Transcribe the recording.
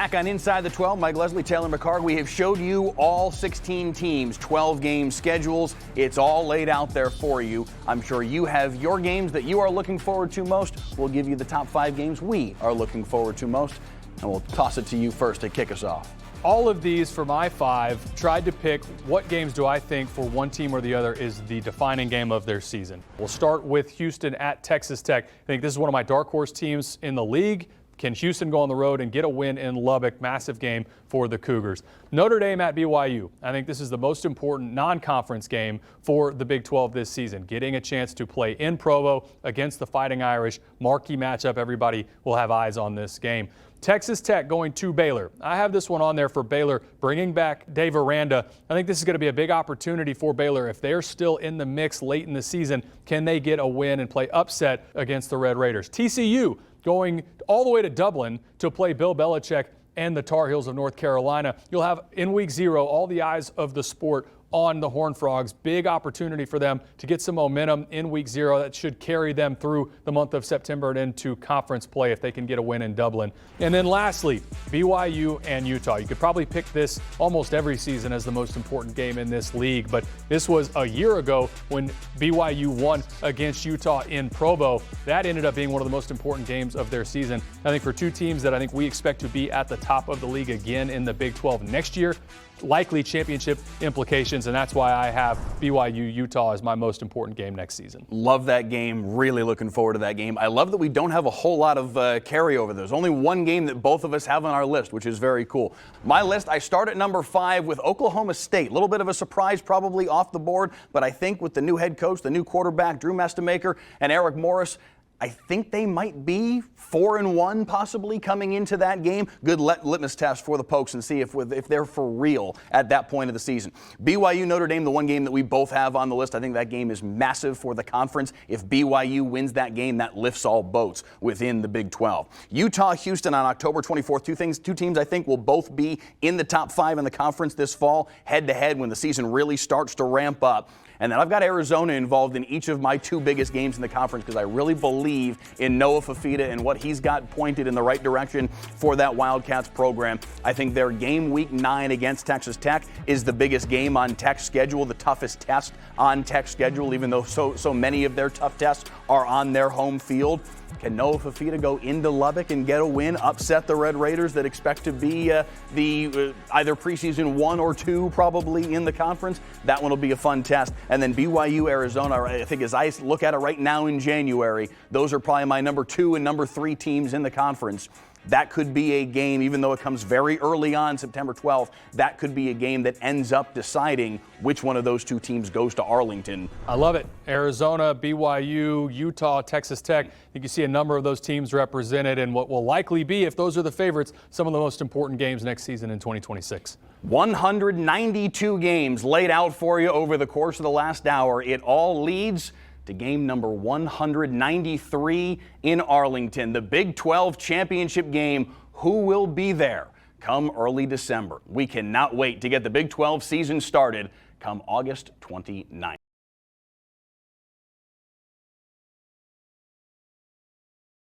Back on Inside the 12, Mike Leslie, Taylor McCarg. We have showed you all 16 teams, 12-game schedules. It's all laid out there for you. I'm sure you have your games that you are looking forward to most. We'll give you the top 5 games we are looking forward to most, and we'll toss it to you first to kick us off. All of these for my 5 tried to pick what games do I think for one team or the other is the defining game of their season. We'll start with Houston at Texas Tech. I think this is one of my dark horse teams in the league. Can Houston go on the road and get a win in Lubbock? Massive game for the Cougars. Notre Dame at BYU. I think this is the most important non-conference game for the Big 12 this season. Getting a chance to play in Provo against the Fighting Irish. Marquee matchup. Everybody will have eyes on this game. Texas Tech going to Baylor. I have this one on there for Baylor, bringing back Dave Aranda. I think this is going to be a big opportunity for Baylor. If they're still in the mix late in the season, can they get a win and play upset against the Red Raiders? TCU going all the way to Dublin to play Bill Belichick and the Tar Heels of North Carolina. You'll have in week 0 all the eyes of the sport on the Horned Frogs. Big opportunity for them to get some momentum in week 0 that should carry them through the month of September and into conference play if they can get a win in Dublin. And then lastly, BYU and Utah. You could probably pick this almost every season as the most important game in this league, but this was a year ago when BYU won against Utah in Provo. That ended up being one of the most important games of their season. I think for two teams that I think we expect to be at the top of the league again in the Big 12 next year, likely championship implications, and that's why I have BYU-Utah as my most important game next season. Love that game. Really looking forward to that game. I love that we don't have a whole lot of carryover. There's only one game that both of us have on our list, which is very cool. My list, I start at number 5 with Oklahoma State. A little bit of a surprise probably off the board, but I think with the new head coach, the new quarterback, Drew Mestamaker, and Eric Morris, I think they might be 4-1 possibly coming into that game. Good litmus test for the Pokes and see if they're for real at that point of the season. BYU Notre Dame, the one game that we both have on the list. I think that game is massive for the conference. If BYU wins that game, that lifts all boats within the Big 12. Utah Houston on October 24th. Two teams I think will both be in the top 5 in the conference this fall, head to head when the season really starts to ramp up. And then I've got Arizona involved in each of my 2 biggest games in the conference because I really believe in Noah Fafita and what he's got pointed in the right direction for that Wildcats program. I think their game week 9 against Texas Tech is the biggest game on Tech's schedule, the toughest test on Tech's schedule, even though so many of their tough tests are on their home field. Can Noah Fafita go into Lubbock and get a win, upset the Red Raiders that expect to be either preseason 1 or 2 probably in the conference? That one will be a fun test. And then BYU, Arizona, I think as I look at it right now in January, those are probably my number 2 and number 3 teams in the conference. That could be a game, even though it comes very early on, September 12th, that could be a game that ends up deciding which one of those 2 teams goes to Arlington. I love it. Arizona, BYU, Utah, Texas Tech. I think you see a number of those teams represented in what will likely be, if those are the favorites, some of the most important games next season in 2026. 192 games laid out for you over the course of the last hour. It all leads to game number 193 in Arlington, the Big 12 championship game. Who will be there come early December? We cannot wait to get the Big 12 season started come August 29th.